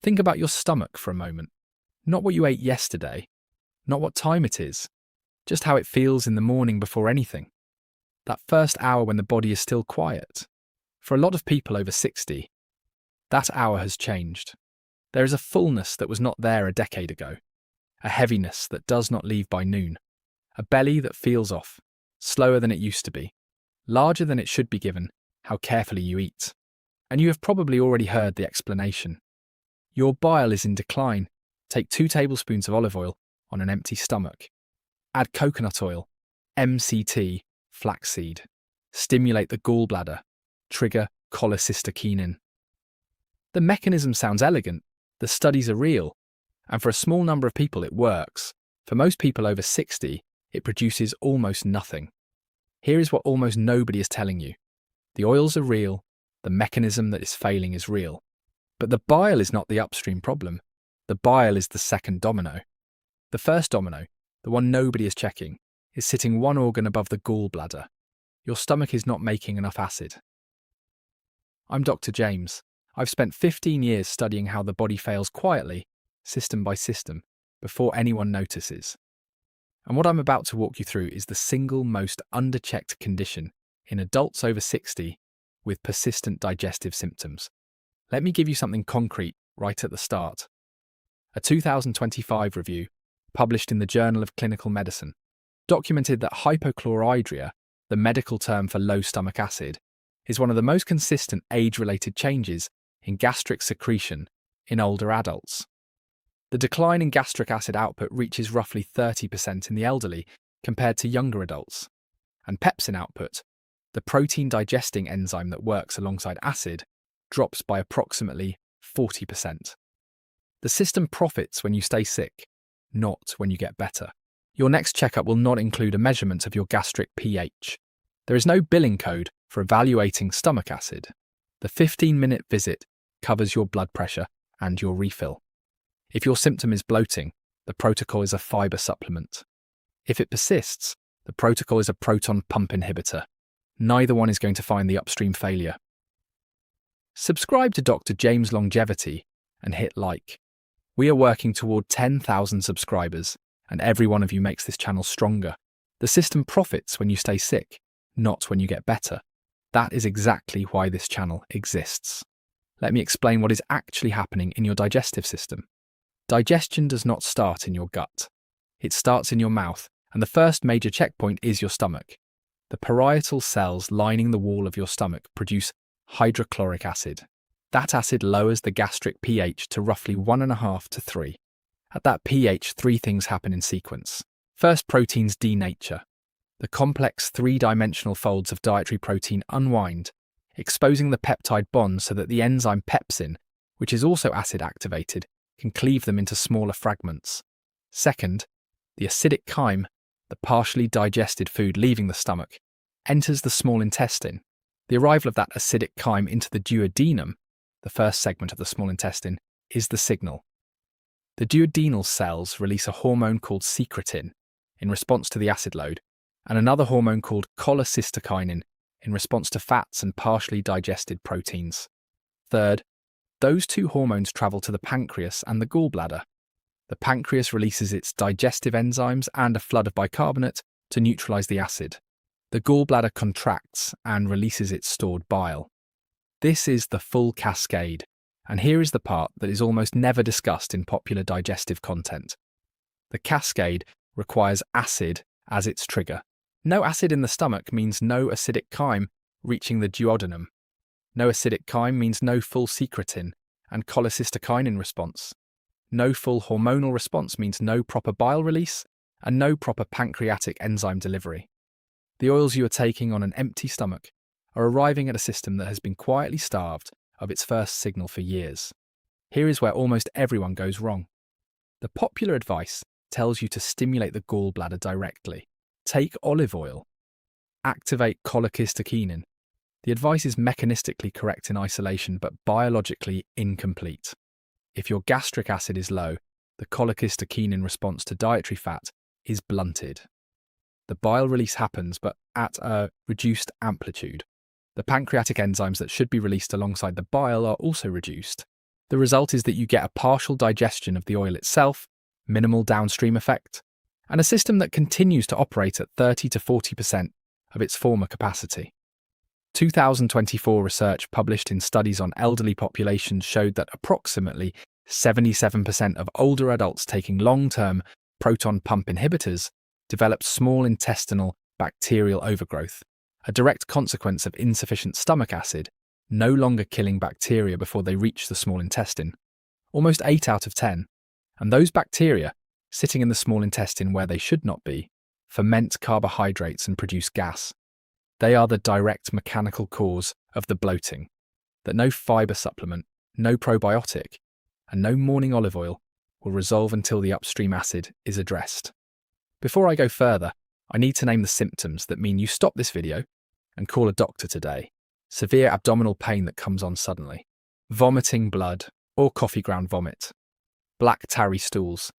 Think about your stomach for a moment. Not what you ate yesterday, not what time it is, just how it feels in the morning before anything. That first hour when the body is still quiet. For a lot of people over 60, that hour has changed. There is a fullness that was not there a decade ago, a heaviness that does not leave by noon, a belly that feels off, slower than it used to be, larger than it should be given how carefully you eat. And you have probably already heard the explanation. Your bile is in decline. Take 2 tablespoons of olive oil on an empty stomach. Add coconut oil, MCT, flaxseed. Stimulate the gallbladder. Trigger cholecystokinin. The mechanism sounds elegant, the studies are real, and for a small number of people it works. For most people over 60, it produces almost nothing. Here is what almost nobody is telling you. The oils are real, the mechanism that is failing is real. But the bile is not the upstream problem. The bile is the second domino. The first domino, the one nobody is checking, is sitting one organ above the gallbladder. Your stomach is not making enough acid. I'm Dr. James. I've spent 15 years studying how the body fails quietly, system by system, before anyone notices. And what I'm about to walk you through is the single most underchecked condition in adults over 60 with persistent digestive symptoms. Let me give you something concrete right at the start. A 2025 review, published in the Journal of Clinical Medicine, documented that hypochlorhydria, the medical term for low stomach acid, is one of the most consistent age-related changes in gastric secretion in older adults. The decline in gastric acid output reaches roughly 30% in the elderly compared to younger adults. And pepsin output, the protein digesting enzyme that works alongside acid, drops by approximately 40%. The system profits when you stay sick, not when you get better. Your next checkup will not include a measurement of your gastric pH. There is no billing code for evaluating stomach acid. The 15-minute visit covers your blood pressure and your refill. If your symptom is bloating, the protocol is a fiber supplement. If it persists, the protocol is a proton pump inhibitor. Neither one is going to find the upstream failure. Subscribe to Dr. James Longevity and hit like. We are working toward 10,000 subscribers, and every one of you makes this channel stronger. The system profits when you stay sick, not when you get better. That is exactly why this channel exists. Let me explain what is actually happening in your digestive system. Digestion does not start in your gut. It starts in your mouth, and the first major checkpoint is your stomach. The parietal cells lining the wall of your stomach produce hydrochloric acid. That acid lowers the gastric pH to roughly 1.5 to 3. At that pH, 3 things happen in sequence. First, proteins denature. The complex 3-dimensional folds of dietary protein unwind, exposing the peptide bonds so that the enzyme pepsin, which is also acid activated, can cleave them into smaller fragments. Second, the acidic chyme, the partially digested food leaving the stomach, enters the small intestine. The arrival of that acidic chyme into the duodenum, the first segment of the small intestine, is the signal. The duodenal cells release a hormone called secretin in response to the acid load, and another hormone called cholecystokinin in response to fats and partially digested proteins. Third, those 2 hormones travel to the pancreas and the gallbladder. The pancreas releases its digestive enzymes and a flood of bicarbonate to neutralize the acid. The gallbladder contracts and releases its stored bile. This is the full cascade, and here is the part that is almost never discussed in popular digestive content. The cascade requires acid as its trigger. No acid in the stomach means no acidic chyme reaching the duodenum. No acidic chyme means no full secretin and cholecystokinin response. No full hormonal response means no proper bile release and no proper pancreatic enzyme delivery. The oils you are taking on an empty stomach are arriving at a system that has been quietly starved of its first signal for years. Here is where almost everyone goes wrong. The popular advice tells you to stimulate the gallbladder directly. Take olive oil. Activate cholecystokinin. The advice is mechanistically correct in isolation, but biologically incomplete. If your gastric acid is low, the cholecystokinin response to dietary fat is blunted. The bile release happens, but at a reduced amplitude. The pancreatic enzymes that should be released alongside the bile are also reduced. The result is that you get a partial digestion of the oil itself, minimal downstream effect, and a system that continues to operate at 30 to 40% of its former capacity. 2024 research published in studies on elderly populations showed that approximately 77% of older adults taking long-term proton pump inhibitors developed small intestinal bacterial overgrowth, a direct consequence of insufficient stomach acid, no longer killing bacteria before they reach the small intestine. Almost 8 out of 10. And those bacteria, sitting in the small intestine where they should not be, ferment carbohydrates and produce gas. They are the direct mechanical cause of the bloating, that no fibre supplement, no probiotic, and no morning olive oil will resolve until the upstream acid is addressed. Before I go further, I need to name the symptoms that mean you stop this video and call a doctor today. Severe abdominal pain that comes on suddenly, vomiting blood or coffee ground vomit, black tarry stools,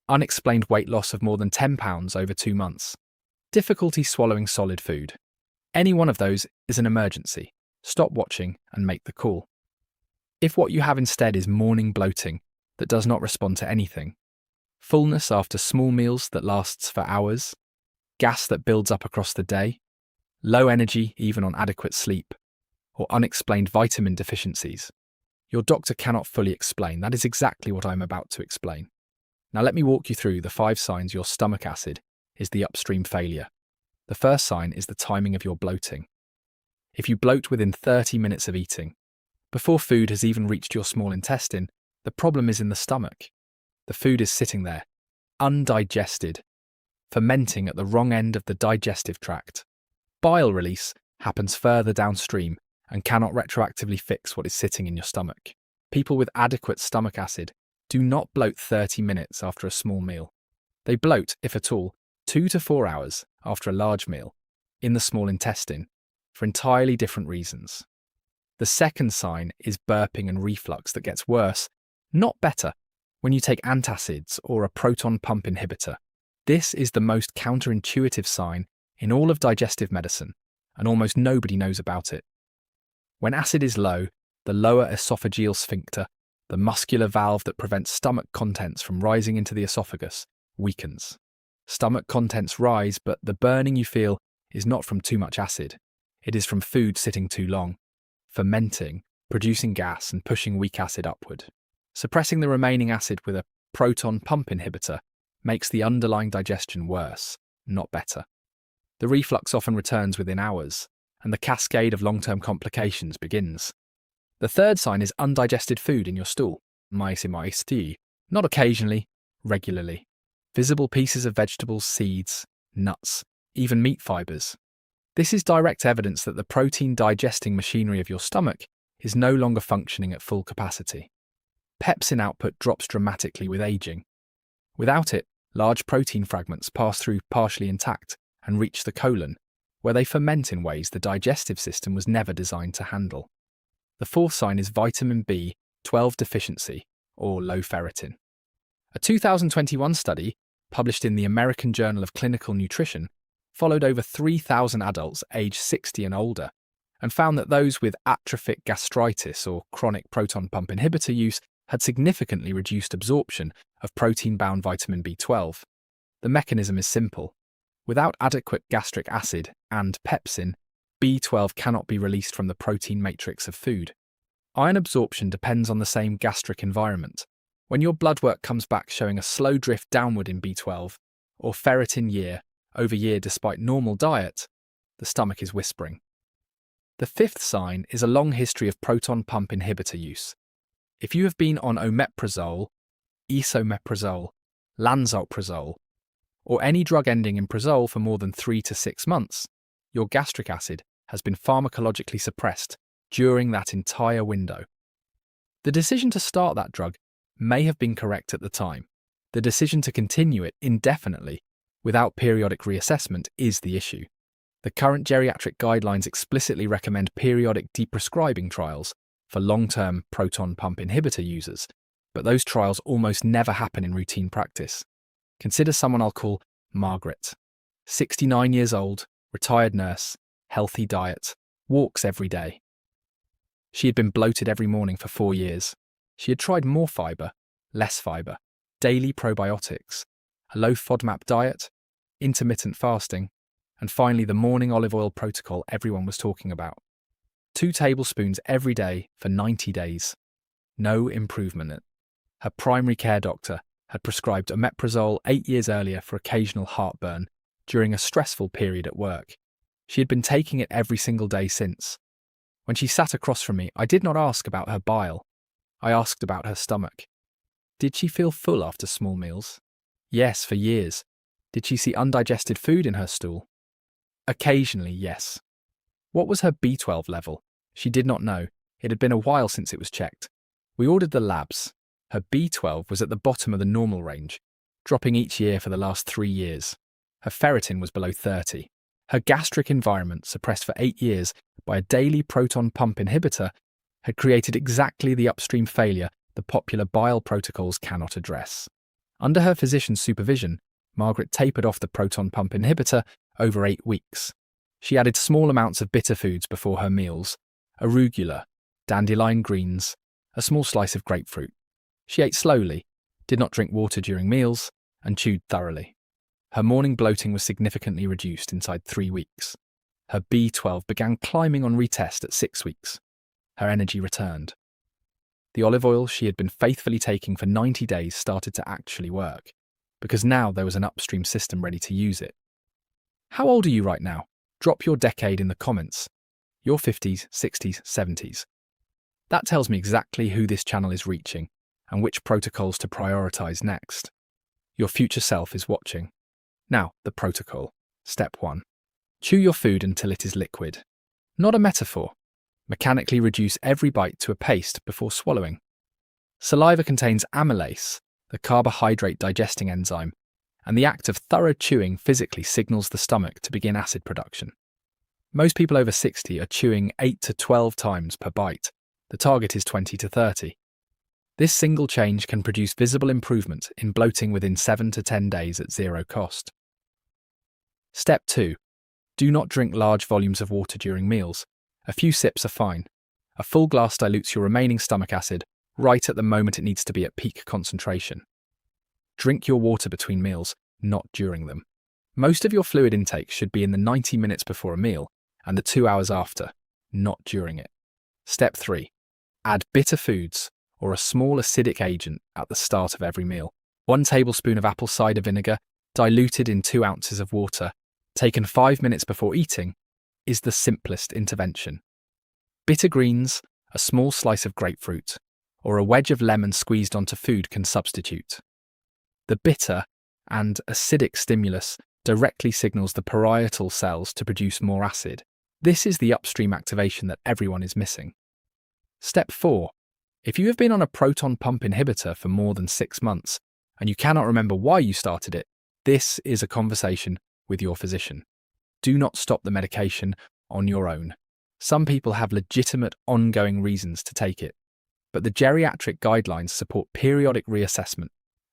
unexplained weight loss of more than 10 pounds over 2 months, difficulty swallowing solid food. Any one of those is an emergency. Stop watching and make the call. If what you have instead is morning bloating that does not respond to anything, fullness after small meals that lasts for hours, gas that builds up across the day, low energy even on adequate sleep, or unexplained vitamin deficiencies, your doctor cannot fully explain. That is exactly what I'm about to explain. Now let me walk you through the 5 signs your stomach acid is the upstream failure. The first sign is the timing of your bloating. If you bloat within 30 minutes of eating, before food has even reached your small intestine, the problem is in the stomach. The food is sitting there, undigested, fermenting at the wrong end of the digestive tract. Bile release happens further downstream and cannot retroactively fix what is sitting in your stomach. People with adequate stomach acid do not bloat 30 minutes after a small meal. They bloat, if at all, 2 to 4 hours after a large meal, in the small intestine, for entirely different reasons. The second sign is burping and reflux that gets worse, not better, when you take antacids or a proton pump inhibitor. This is the most counterintuitive sign in all of digestive medicine, and almost nobody knows about it. When acid is low, the lower esophageal sphincter, the muscular valve that prevents stomach contents from rising into the esophagus, weakens. Stomach contents rise, but the burning you feel is not from too much acid. It is from food sitting too long, fermenting, producing gas and pushing weak acid upward. Suppressing the remaining acid with a proton pump inhibitor makes the underlying digestion worse, not better. The reflux often returns within hours, and the cascade of long-term complications begins. The third sign is undigested food in your stool, not occasionally, regularly. Visible pieces of vegetables, seeds, nuts, even meat fibres. This is direct evidence that the protein digesting machinery of your stomach is no longer functioning at full capacity. Pepsin output drops dramatically with aging. Without it, large protein fragments pass through partially intact and reach the colon, where they ferment in ways the digestive system was never designed to handle. The fourth sign is vitamin B12 deficiency, or low ferritin. A 2021 study, published in the American Journal of Clinical Nutrition, followed over 3,000 adults aged 60 and older, and found that those with atrophic gastritis or chronic proton pump inhibitor use had significantly reduced absorption of protein-bound vitamin B12. The mechanism is simple. Without adequate gastric acid and pepsin, B12 cannot be released from the protein matrix of food. Iron absorption depends on the same gastric environment. When your blood work comes back showing a slow drift downward in B12, or ferritin year over year despite normal diet, the stomach is whispering. The fifth sign is a long history of proton pump inhibitor use. If you have been on omeprazole, esomeprazole, lansoprazole, or any drug ending in prazole for more than 3 to 6 months, your gastric acid has been pharmacologically suppressed during that entire window. The decision to start that drug may have been correct at the time. The decision to continue it indefinitely, without periodic reassessment, is the issue. The current geriatric guidelines explicitly recommend periodic deprescribing trials for long-term proton pump inhibitor users, but those trials almost never happen in routine practice. Consider someone I'll call Margaret. 69 years old, retired nurse, healthy diet, walks every day. She had been bloated every morning for 4 years. She had tried more fibre, less fibre, daily probiotics, a low FODMAP diet, intermittent fasting, and finally the morning olive oil protocol everyone was talking about. 2 tablespoons every day for 90 days. No improvement. Her primary care doctor had prescribed omeprazole 8 years earlier for occasional heartburn during a stressful period at work. She had been taking it every single day since. When she sat across from me, I did not ask about her bile. I asked about her stomach. Did she feel full after small meals? Yes, for years. Did she see undigested food in her stool? Occasionally, yes. What was her B12 level? She did not know. It had been a while since it was checked. We ordered the labs. Her B12 was at the bottom of the normal range, dropping each year for the last 3 years. Her ferritin was below 30. Her gastric environment, suppressed for 8 years by a daily proton pump inhibitor, had created exactly the upstream failure the popular bile protocols cannot address. Under her physician's supervision, Margaret tapered off the proton pump inhibitor over 8 weeks. She added small amounts of bitter foods before her meals, arugula, dandelion greens, a small slice of grapefruit. She ate slowly, did not drink water during meals, and chewed thoroughly. Her morning bloating was significantly reduced inside 3 weeks. Her B12 began climbing on retest at 6 weeks. Her energy returned. The olive oil she had been faithfully taking for 90 days started to actually work, because now there was an upstream system ready to use it. How old are you right now? Drop your decade in the comments. Your 50s, 60s, 70s. That tells me exactly who this channel is reaching and which protocols to prioritize next. Your future self is watching. Now, the protocol. Step 1. Chew your food until it is liquid. Not a metaphor. Mechanically reduce every bite to a paste before swallowing. Saliva contains amylase, the carbohydrate digesting enzyme, and the act of thorough chewing physically signals the stomach to begin acid production. Most people over 60 are chewing 8 to 12 times per bite. The target is 20 to 30. This single change can produce visible improvement in bloating within 7 to 10 days at zero cost. Step 2. Do not drink large volumes of water during meals. A few sips are fine. A full glass dilutes your remaining stomach acid right at the moment it needs to be at peak concentration. Drink your water between meals, not during them. Most of your fluid intake should be in the 90 minutes before a meal and the 2 hours after, not during it. Step 3. Add bitter foods or a small acidic agent at the start of every meal. 1 tablespoon of apple cider vinegar, diluted in 2 ounces of water, taken 5 minutes before eating, is the simplest intervention. Bitter greens, a small slice of grapefruit, or a wedge of lemon squeezed onto food can substitute. The bitter and acidic stimulus directly signals the parietal cells to produce more acid. This is the upstream activation that everyone is missing. Step 4. If you have been on a proton pump inhibitor for more than 6 months and you cannot remember why you started it, this is a conversation with your physician. Do not stop the medication on your own. Some people have legitimate ongoing reasons to take it, but the geriatric guidelines support periodic reassessment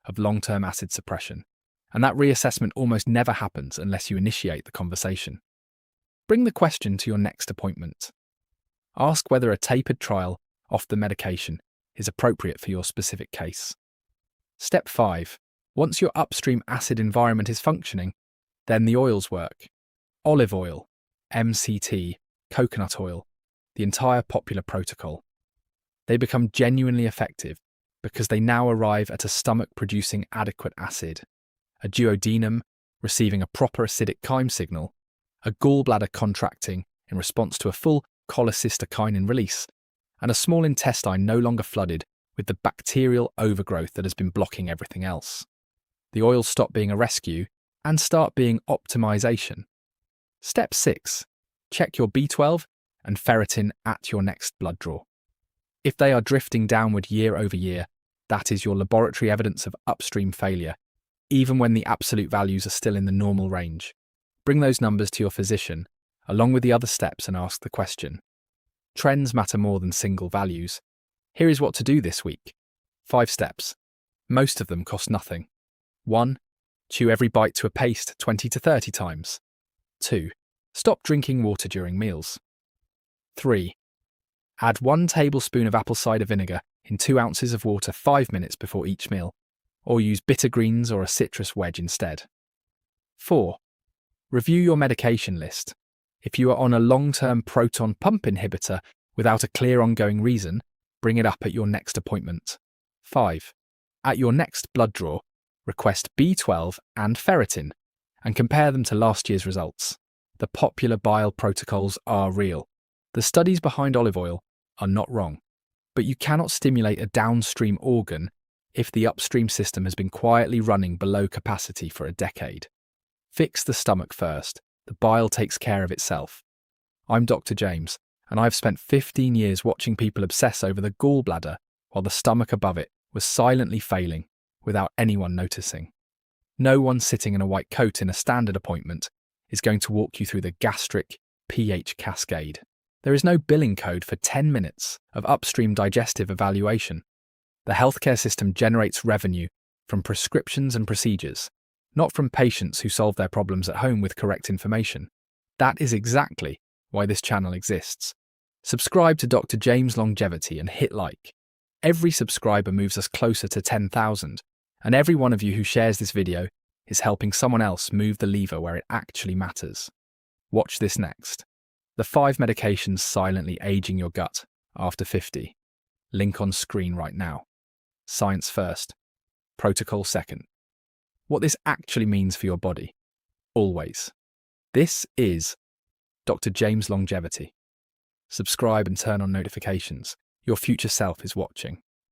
of long-term acid suppression, and that reassessment almost never happens unless you initiate the conversation. Bring the question to your next appointment. Ask whether a tapered trial off the medication is appropriate for your specific case. Step 5. Once your upstream acid environment is functioning, then the oils work. Olive oil, MCT, coconut oil, the entire popular protocol. They become genuinely effective because they now arrive at a stomach producing adequate acid, a duodenum receiving a proper acidic chyme signal, a gallbladder contracting in response to a full cholecystokinin release, and a small intestine no longer flooded with the bacterial overgrowth that has been blocking everything else. The oils stop being a rescue and start being optimization. Step 6. Check your B12 and ferritin at your next blood draw. If they are drifting downward year over year, that is your laboratory evidence of upstream failure, even when the absolute values are still in the normal range. Bring those numbers to your physician, along with the other steps, and ask the question. Trends matter more than single values. Here is what to do this week. 5 steps. Most of them cost nothing. 1. Chew every bite to a paste 20 to 30 times. 2. Stop drinking water during meals. 3. Add 1 tablespoon of apple cider vinegar in 2 ounces of water 5 minutes before each meal, or use bitter greens or a citrus wedge instead. 4. Review your medication list. If you are on a long-term proton pump inhibitor without a clear ongoing reason, bring it up at your next appointment. 5. At your next blood draw, request B12 and ferritin and compare them to last year's results. The popular bile protocols are real. The studies behind olive oil are not wrong, but you cannot stimulate a downstream organ if the upstream system has been quietly running below capacity for a decade. Fix the stomach first. The bile takes care of itself. I'm Dr. James, and I've spent 15 years watching people obsess over the gallbladder while the stomach above it was silently failing without anyone noticing. No one sitting in a white coat in a standard appointment is going to walk you through the gastric pH cascade. There is no billing code for 10 minutes of upstream digestive evaluation. The healthcare system generates revenue from prescriptions and procedures, not from patients who solve their problems at home with correct information. That is exactly why this channel exists. Subscribe to Dr. James Longevity and hit like. Every subscriber moves us closer to 10,000, and every one of you who shares this video is helping someone else move the lever where it actually matters. Watch this next. The 5 medications silently aging your gut after 50. Link on screen right now. Science first, protocol second. What this actually means for your body. Always. This is Dr. James Longevity. Subscribe and turn on notifications. Your future self is watching.